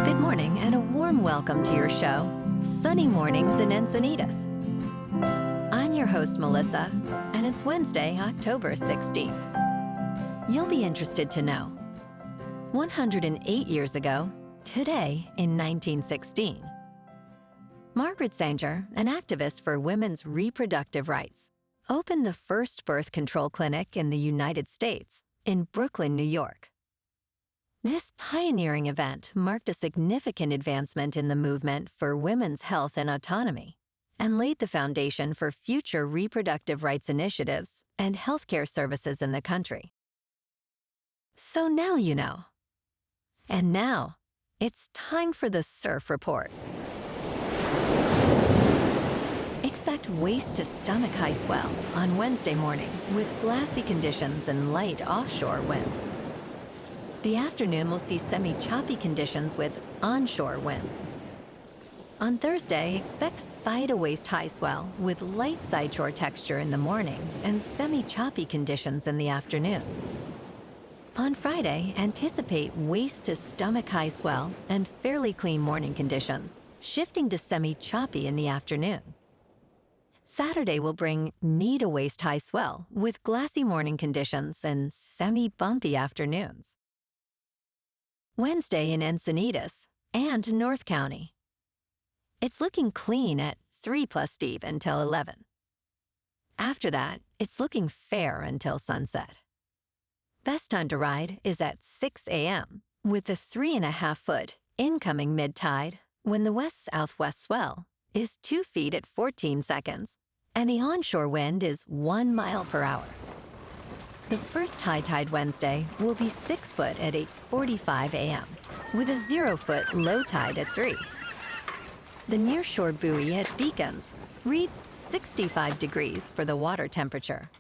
Good morning and a warm welcome to your show, Sunny Mornings in Encinitas. I'm your host, Melissa, and it's Wednesday, October 16th. You'll be interested to know, 108 years ago, today in 1916, Margaret Sanger, an activist for women's reproductive rights, opened the first birth control clinic in the United States in Brooklyn, New York. This pioneering event marked a significant advancement in the movement for women's health and autonomy, and laid the foundation for future reproductive rights initiatives and healthcare services in the country. So now you know. And now, it's time for the Surf Report. Expect waist-to-stomach high swell on Wednesday morning with glassy conditions and light offshore winds. The afternoon will see semi-choppy conditions with onshore winds. On Thursday, expect thigh-to-waist high swell with light sideshore texture in the morning and semi-choppy conditions in the afternoon. On Friday, anticipate waist-to-stomach high swell and fairly clean morning conditions, shifting to semi-choppy in the afternoon. Saturday will bring knee-to-waist high swell with glassy morning conditions and semi-bumpy afternoons. Wednesday in Encinitas and North County. It's looking clean at 3+ deep until 11. After that, it's looking fair until sunset. Best time to ride is at 6 a.m. with the 3.5-foot incoming mid-tide when the west-southwest swell is 2 feet at 14 seconds and the onshore wind is 1 mile per hour. The first high tide Wednesday will be 6 foot at 8:45 a.m. with a 0-foot low tide at 3. The nearshore buoy at Beacons reads 65 degrees for the water temperature.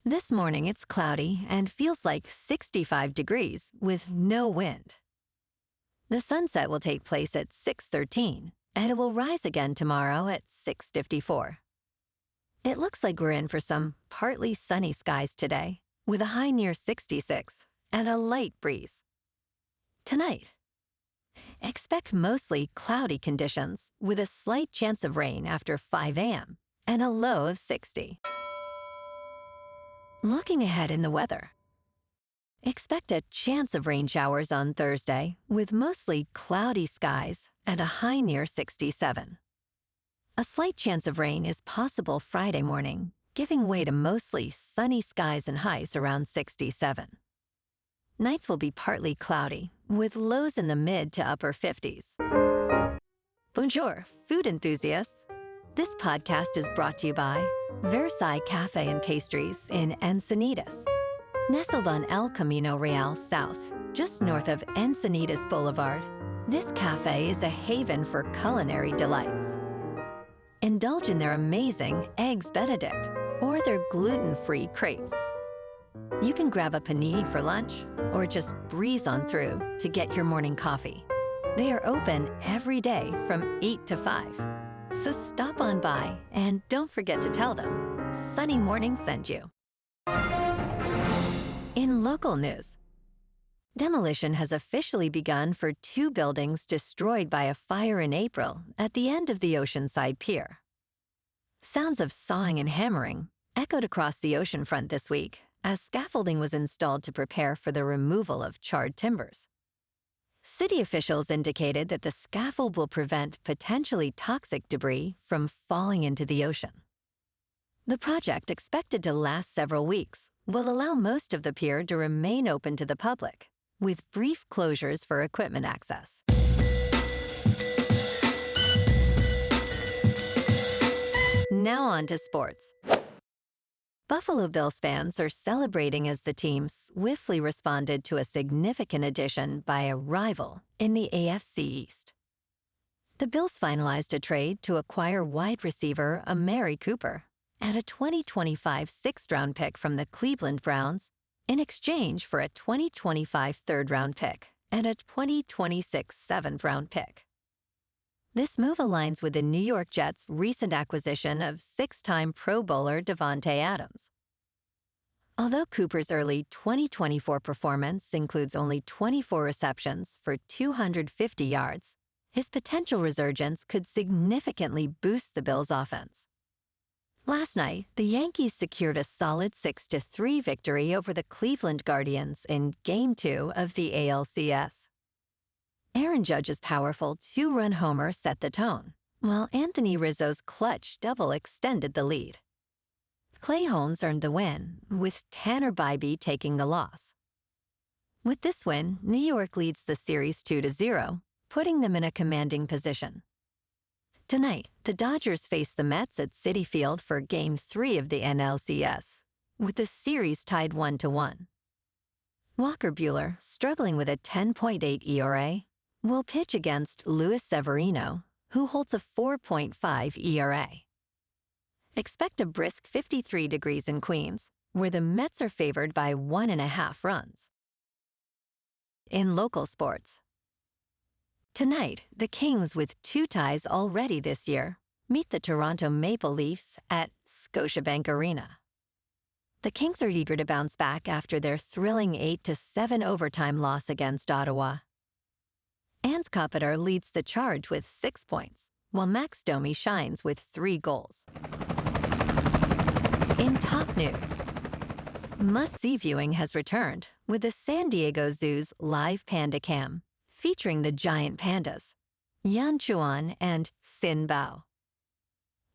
This morning it's cloudy and feels like 65 degrees with no wind. The sunset will take place at 6:13 and it will rise again tomorrow at 6:54. It looks like we're in for some partly sunny skies today, with a high near 66 and a light breeze. Tonight, expect mostly cloudy conditions with a slight chance of rain after 5 a.m. and a low of 60. Looking ahead in the weather, expect a chance of rain showers on Thursday with mostly cloudy skies and a high near 67. A slight chance of rain is possible Friday morning, giving way to mostly sunny skies and highs around 67. Nights will be partly cloudy, with lows in the mid to upper 50s. Bonjour, food enthusiasts. This podcast is brought to you by Versailles Cafe and Pastries in Encinitas. Nestled on El Camino Real South, just north of Encinitas Boulevard, this cafe is a haven for culinary delights. Indulge in their amazing Eggs Benedict or their gluten-free crepes. You can grab a panini for lunch or just breeze on through to get your morning coffee. They are open every day from 8 to 5. So stop on by and don't forget to tell them Sunny Morning sent you. In local news, demolition has officially begun for 2 buildings destroyed by a fire in April at the end of the Oceanside Pier. Sounds of sawing and hammering echoed across the oceanfront this week as scaffolding was installed to prepare for the removal of charred timbers. City officials indicated that the scaffold will prevent potentially toxic debris from falling into the ocean. The project, expected to last several weeks, will allow most of the pier to remain open to the public, with brief closures for equipment access. Now on to sports. Buffalo Bills fans are celebrating as the team swiftly responded to a significant addition by a rival in the AFC East. The Bills finalized a trade to acquire wide receiver Amari Cooper and a 2025 sixth-round pick from the Cleveland Browns in exchange for a 2025 third-round pick and a 2026 seventh-round pick. This move aligns with the New York Jets' recent acquisition of 6-time Pro Bowler Davante Adams. Although Cooper's early 2024 performance includes only 24 receptions for 250 yards, his potential resurgence could significantly boost the Bills' offense. Last night, the Yankees secured a solid 6-3 victory over the Cleveland Guardians in Game 2 of the ALCS. Aaron Judge's powerful two-run homer set the tone, while Anthony Rizzo's clutch double extended the lead. Clay Holmes earned the win, with Tanner Bybee taking the loss. With this win, New York leads the series 2-0, putting them in a commanding position. Tonight, the Dodgers face the Mets at Citi Field for Game 3 of the NLCS, with the series tied 1-1. Walker Buehler, struggling with a 10.8 ERA, will pitch against Luis Severino, who holds a 4.5 ERA. Expect a brisk 53 degrees in Queens, where the Mets are favored by 1.5 runs. In local sports, tonight, the Kings, with 2 ties already this year, meet the Toronto Maple Leafs at Scotiabank Arena. The Kings are eager to bounce back after their thrilling 8-7 overtime loss against Ottawa. Ans Kopitar leads the charge with 6 points, while Max Domi shines with 3 goals. In top news, must-see viewing has returned with the San Diego Zoo's live panda cam, featuring the giant pandas, Chuan and Sin Bao.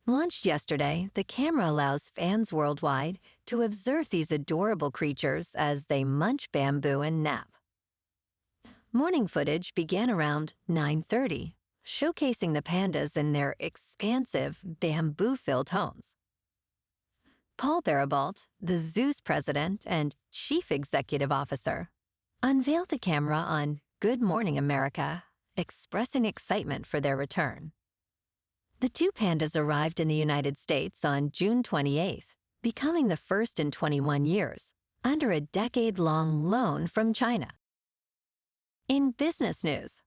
Launched yesterday, the camera allows fans worldwide to observe these adorable creatures as they munch bamboo and nap. Morning footage began around 9:30, showcasing the pandas in their expansive, bamboo-filled homes. Paul Barabalt, the zoo's president and chief executive officer, unveiled the camera on Good Morning America, expressing excitement for their return. The 2 pandas arrived in the United States on June 28th, becoming the first in 21 years, under a decade-long loan from China. In business news,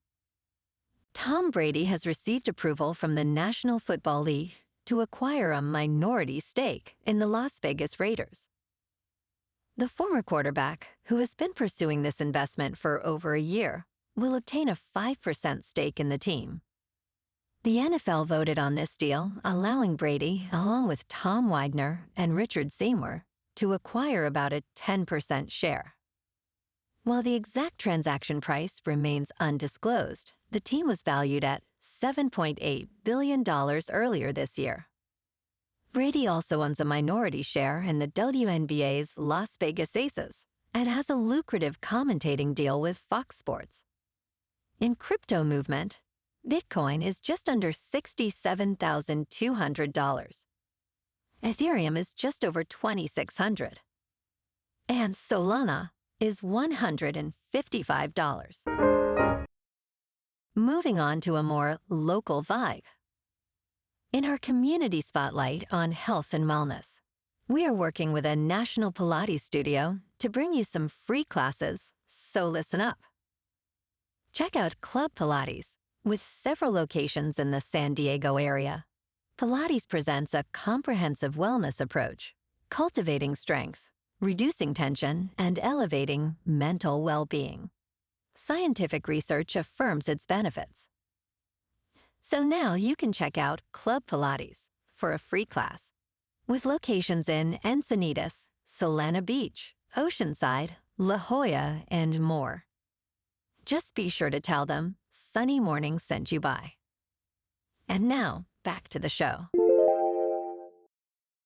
Tom Brady has received approval from the National Football League to acquire a minority stake in the Las Vegas Raiders. The former quarterback, who has been pursuing this investment for over a year, will obtain a 5% stake in the team. The NFL voted on this deal, allowing Brady, along with Tom Widener and Richard Seymour, to acquire about a 10% share. While the exact transaction price remains undisclosed, the team was valued at $7.8 billion earlier this year. Brady also owns a minority share in the WNBA's Las Vegas Aces and has a lucrative commentating deal with Fox Sports. In crypto movement, Bitcoin is just under $67,200. Ethereum is just over $2,600. And Solana is $155. Moving on to a more local vibe. In our community spotlight on health and wellness, we are working with a national Pilates studio to bring you some free classes, so listen up. Check out Club Pilates, with several locations in the San Diego area. Pilates presents a comprehensive wellness approach, cultivating strength, reducing tension, and elevating mental well-being. Scientific research affirms its benefits. So now you can check out Club Pilates for a free class, with locations in Encinitas, Solana Beach, Oceanside, La Jolla, and more. Just be sure to tell them Sunny Morning sent you by. And now, back to the show.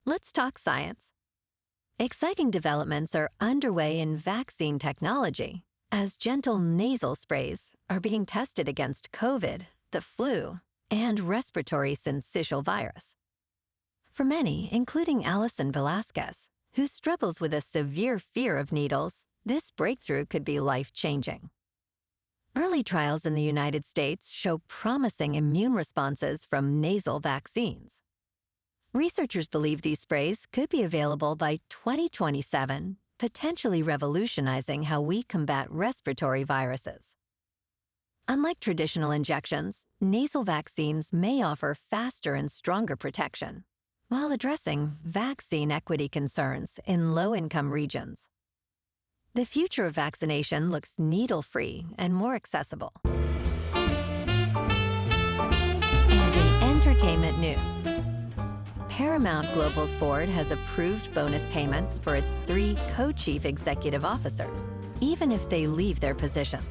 Let's talk science. Exciting developments are underway in vaccine technology, as gentle nasal sprays are being tested against COVID, the flu, and respiratory syncytial virus. For many, including Allison Velasquez, who struggles with a severe fear of needles, this breakthrough could be life-changing. Early trials in the United States show promising immune responses from nasal vaccines. Researchers believe these sprays could be available by 2027, potentially revolutionizing how we combat respiratory viruses. Unlike traditional injections, nasal vaccines may offer faster and stronger protection, while addressing vaccine equity concerns in low-income regions. The future of vaccination looks needle-free and more accessible. And in entertainment news, Paramount Global's board has approved bonus payments for its 3 co-chief executive officers, even if they leave their positions.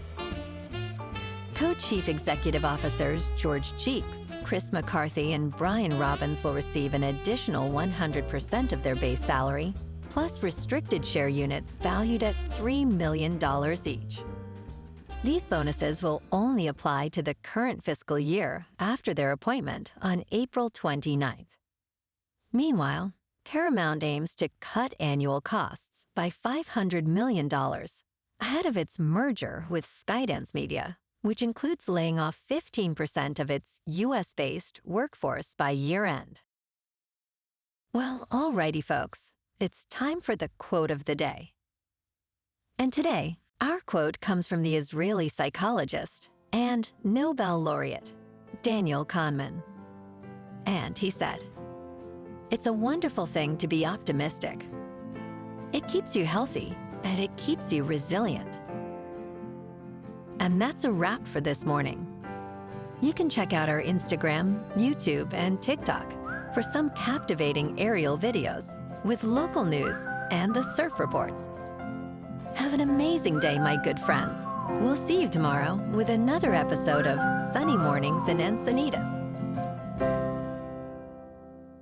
Co-chief executive officers George Cheeks, Chris McCarthy, and Brian Robbins will receive an additional 100% of their base salary, plus restricted share units valued at $3 million each. These bonuses will only apply to the current fiscal year after their appointment on April 29th. Meanwhile, Paramount aims to cut annual costs by $500 million ahead of its merger with Skydance Media, which includes laying off 15% of its US-based workforce by year-end. Well, alrighty, folks. It's time for the quote of the day. And today, our quote comes from the Israeli psychologist and Nobel laureate, Daniel Kahneman. And he said, "It's a wonderful thing to be optimistic. It keeps you healthy and it keeps you resilient." And that's a wrap for this morning. You can check out our Instagram, YouTube, and TikTok for some captivating aerial videos with local news and the surf reports. Have an amazing day, my good friends. We'll see you tomorrow with another episode of Sunny Mornings in Encinitas.